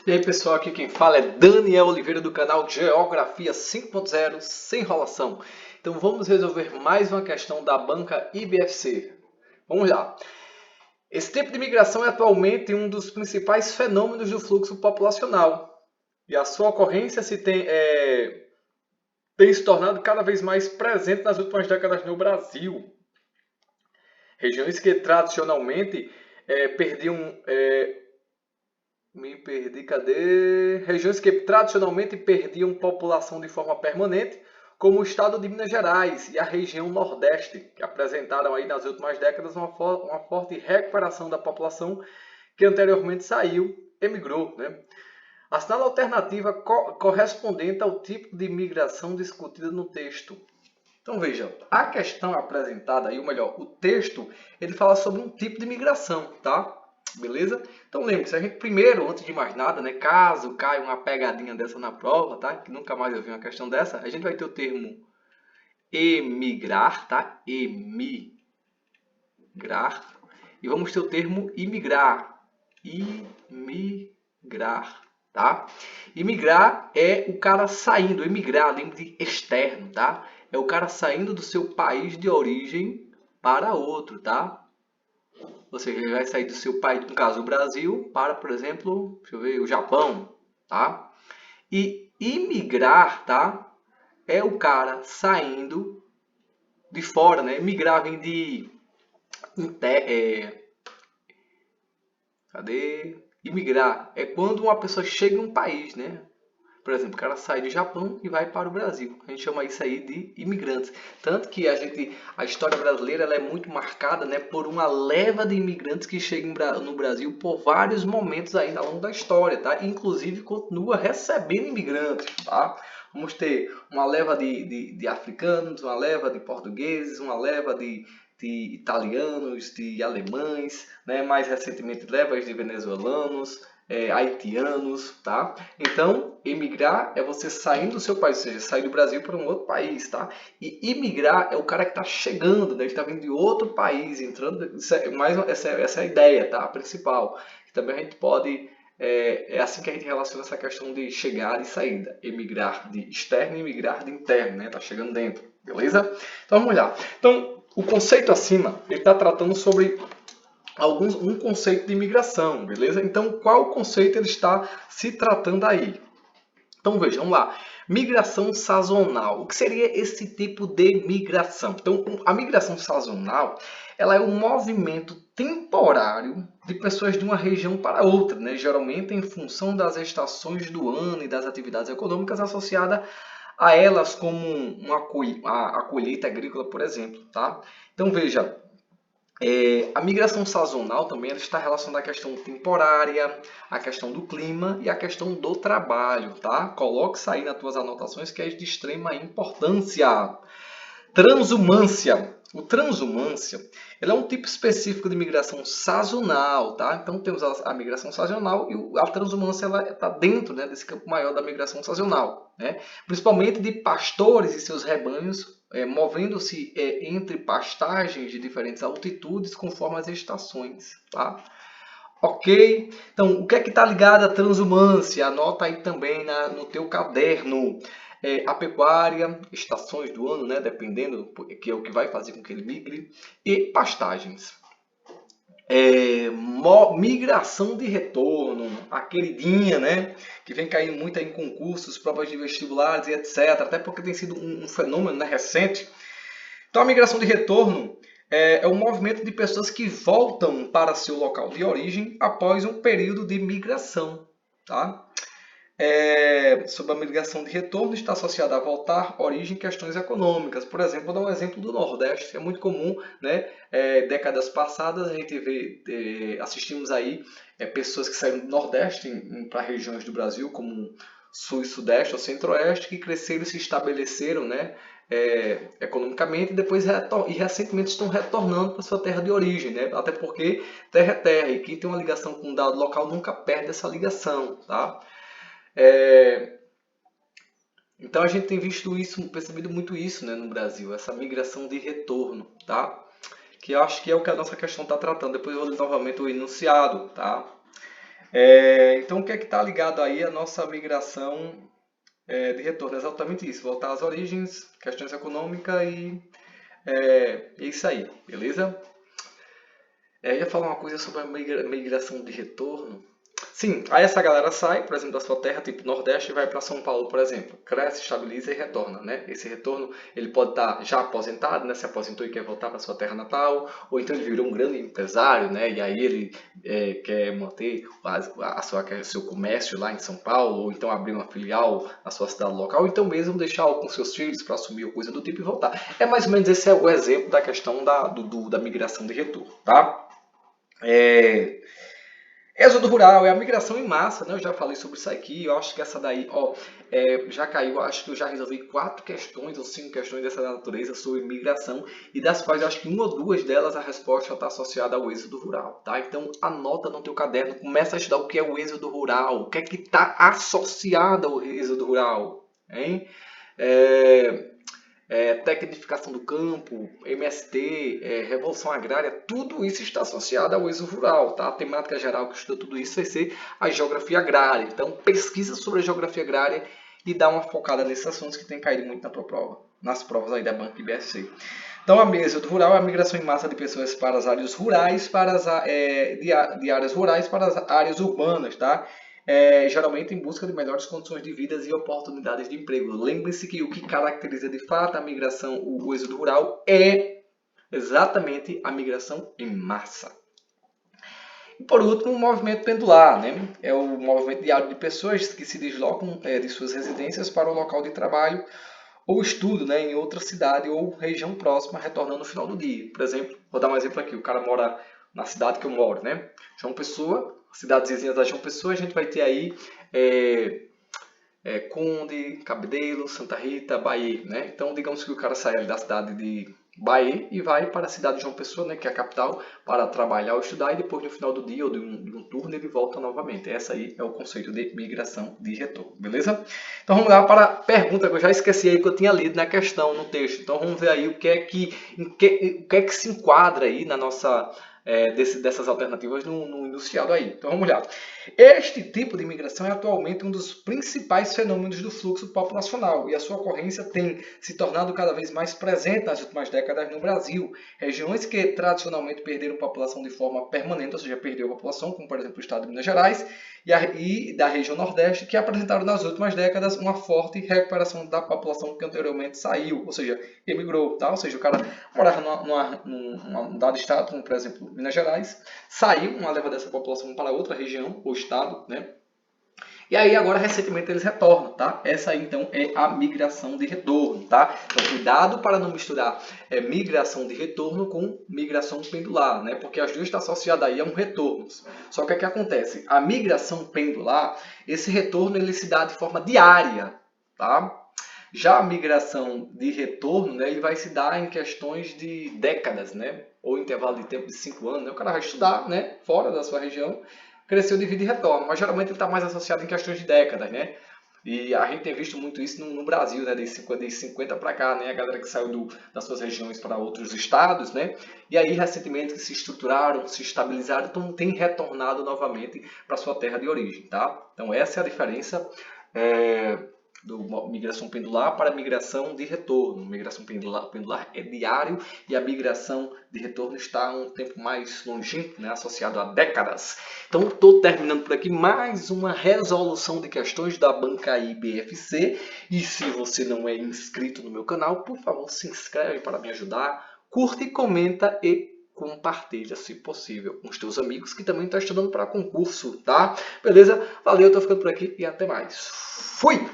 E aí pessoal, aqui quem fala é Daniel Oliveira do canal Geografia 5.0 sem enrolação. Então vamos resolver mais uma questão da banca IBFC. Vamos lá. Esse tipo de migração é atualmente um dos principais fenômenos do fluxo populacional. E a sua ocorrência tem se tornado cada vez mais presente nas últimas décadas no Brasil. Regiões que tradicionalmente perdiam... Regiões que tradicionalmente perdiam população de forma permanente, como o estado de Minas Gerais e a região Nordeste, que apresentaram aí nas últimas décadas uma forte recuperação da população que anteriormente emigrou, né? Assinala a alternativa correspondente ao tipo de migração discutida no texto. Então veja, a questão apresentada aí, ou melhor, o texto, ele fala sobre um tipo de migração, tá? Beleza? Então lembre-se, a gente primeiro, antes de mais nada, né, caso caia uma pegadinha dessa na prova, tá? Que nunca mais eu vi uma questão dessa, a gente vai ter o termo emigrar, tá? Emigrar. E vamos ter o termo imigrar. Imigrar, tá? Imigrar é o cara saindo, emigrar, lembre de externo, tá? É o cara saindo do seu país de origem para outro, tá? Ou seja, ele vai sair do seu país, no caso o Brasil, para, por exemplo, deixa eu ver, o Japão, tá? E imigrar, tá? É o cara saindo de fora, né? Migrar vem de... Imigrar é quando uma pessoa chega em um país, né? Por exemplo, o cara sai do Japão e vai para o Brasil. A gente chama isso aí de imigrantes. Tanto que a história brasileira ela é muito marcada, né, por uma leva de imigrantes que chegam no Brasil por vários momentos aí ao longo da história, tá? Inclusive continua recebendo imigrantes, tá? Vamos ter uma leva de africanos, uma leva de portugueses, uma leva de italianos, de alemães, né? Mais recentemente levas de venezuelanos, haitianos, tá? Então, emigrar é você sair do seu país, ou seja, sair do Brasil para um outro país, tá? E imigrar é o cara que está chegando, né? Está vindo de outro país, entrando. Essa é a ideia, tá? A principal. Também a gente pode. É assim que a gente relaciona essa questão de chegada e saída. Emigrar de externo e emigrar de interno, né? Tá chegando dentro, beleza? Então vamos lá. Então, o conceito acima, ele está tratando sobre um conceito de imigração, beleza? Então, qual conceito ele está se tratando aí? Então, vejam lá. Migração sazonal. O que seria esse tipo de migração? Então, a migração sazonal, ela é um movimento temporário de pessoas de uma região para outra, né? Geralmente em função das estações do ano e das atividades econômicas associadas a elas, como a colheita agrícola, por exemplo, tá? Então, veja, a migração sazonal também ela está relacionada à questão temporária, à questão do clima e à questão do trabalho, tá? Coloque isso aí nas tuas anotações que é de extrema importância. Transhumância. O transhumância ele é um tipo específico de migração sazonal, tá? Então temos a migração sazonal e a transhumância ela está dentro, né, desse campo maior da migração sazonal, né? Principalmente de pastores e seus rebanhos movendo-se entre pastagens de diferentes altitudes conforme as estações, tá? Ok? Então, o que é que está ligado à transhumância? Anota aí também no teu caderno. A pecuária, estações do ano, né? Dependendo, que é o que vai fazer com que ele migre, e pastagens. Migração de retorno, a queridinha, né? Que vem caindo muito aí em concursos, provas de vestibulares e etc. Até porque tem sido um fenômeno, né, recente. Então, a migração de retorno é um movimento de pessoas que voltam para seu local de origem após um período de migração, tá? Sobre a migração de retorno está associada a voltar à origem questões econômicas. Por exemplo, vou dar um exemplo do Nordeste. É muito comum, né? Décadas passadas a gente assistimos aí pessoas que saíram do Nordeste para regiões do Brasil como Sul e Sudeste ou Centro-Oeste que cresceram e se estabeleceram, né? Economicamente e recentemente estão retornando para sua terra de origem, né? Até porque terra é terra e quem tem uma ligação com um dado local nunca perde essa ligação, tá? Então a gente tem visto isso, percebido muito isso, né, no Brasil, essa migração de retorno, tá? Que eu acho que é o que a nossa questão está tratando. Depois eu vou ler novamente o enunciado, tá? Então, o que é que está ligado aí à nossa migração de retorno? É exatamente isso, voltar às origens, questões econômicas e é isso aí, beleza? Eu ia falar uma coisa sobre a migração de retorno. Sim, aí essa galera sai, por exemplo, da sua terra, tipo Nordeste, e vai para São Paulo, por exemplo. Cresce, estabiliza e retorna, né? Esse retorno, ele pode estar já aposentado, né? Se aposentou e quer voltar para sua terra natal, ou então ele virou um grande empresário, né? E aí ele quer manter seu comércio lá em São Paulo, ou então abrir uma filial na sua cidade local, ou então mesmo deixar com seus filhos para assumir ou coisa do tipo e voltar. É mais ou menos esse é o exemplo da questão da migração de retorno, tá? É, Êxodo rural é a migração em massa, né? Eu já falei sobre isso aqui. Eu acho que essa daí, já caiu. Eu acho que eu já resolvi 4 questões ou 5 questões dessa natureza sobre migração e das quais eu acho que uma ou duas delas a resposta está associada ao êxodo rural, tá? Então anota no teu caderno, começa a estudar o que é o êxodo rural, o que é que está associado ao êxodo rural, hein? É, tecnificação do campo, MST, revolução agrária, tudo isso está associado ao êxodo rural, tá? A temática geral que estuda tudo isso vai ser a geografia agrária. Então, pesquisa sobre a geografia agrária e dá uma focada nesses assuntos que tem caído muito na tua prova, nas provas aí da banca IBSC. Então, a êxodo rural é a migração em massa de pessoas para as áreas rurais, de áreas rurais para as áreas urbanas, tá? Geralmente em busca de melhores condições de vida e oportunidades de emprego. Lembre-se que o que caracteriza de fato a migração, o êxodo rural, é exatamente a migração em massa. E por último, o movimento pendular, né? É o movimento diário de pessoas que se deslocam de suas residências para o local de trabalho ou estudo, né, em outra cidade ou região próxima, retornando no final do dia. Por exemplo, vou dar um exemplo aqui, o cara mora na cidade que eu moro, né? João Pessoa, cidades vizinhas da João Pessoa, a gente vai ter aí Conde, Cabedelo, Santa Rita, Bahia, né? Então, digamos que o cara sai da cidade de Bahia e vai para a cidade de João Pessoa, né, que é a capital, para trabalhar ou estudar, e depois no final do dia ou de um turno ele volta novamente. Essa aí é o conceito de migração de retorno, beleza? Então vamos lá para a pergunta que eu já esqueci aí que eu tinha lido na questão, no texto. Então vamos ver aí o que é que se enquadra aí na nossa dessas alternativas no enunciado aí. Então vamos lá. Este tipo de imigração é atualmente um dos principais fenômenos do fluxo populacional e a sua ocorrência tem se tornado cada vez mais presente nas últimas décadas no Brasil. Regiões que tradicionalmente perderam população de forma permanente, ou seja, perdeu a população, como por exemplo o estado de Minas Gerais e da região Nordeste, que apresentaram nas últimas décadas uma forte recuperação da população que anteriormente saiu, ou seja, emigrou, tá? Ou seja, o cara morava num dado estado, como por exemplo Minas Gerais, saiu uma leva dessa população para outra região ou estado, né? E aí agora recentemente eles retornam, tá? Essa aí então é a migração de retorno, tá? Então cuidado para não misturar migração de retorno com migração pendular, né? Porque as duas estão associadas aí a um retorno. Só que o que acontece? A migração pendular, esse retorno ele se dá de forma diária, tá? Já a migração de retorno, né, ele vai se dar em questões de décadas, né? Ou intervalo de tempo de 5 anos, né? O cara vai estudar, né? Fora da sua região, cresceu de vida e retorno, mas geralmente ele está mais associado em questões de décadas, né? E a gente tem visto muito isso no Brasil, né? De 50 para cá, né? A galera que saiu das suas regiões para outros estados, né? E aí, recentemente, que se estruturaram, se estabilizaram, então tem retornado novamente para sua terra de origem, tá? Então, essa é a diferença do migração pendular para migração de retorno. Migração pendular é diário e a migração de retorno está um tempo mais longínquo, né, associado a décadas. Então, estou terminando por aqui mais uma resolução de questões da banca IBFC. E se você não é inscrito no meu canal, por favor, se inscreve para me ajudar, curte, comenta e compartilha, se possível, com os teus amigos que também estão estudando para concurso, tá? Beleza? Valeu, estou ficando por aqui e até mais. Fui!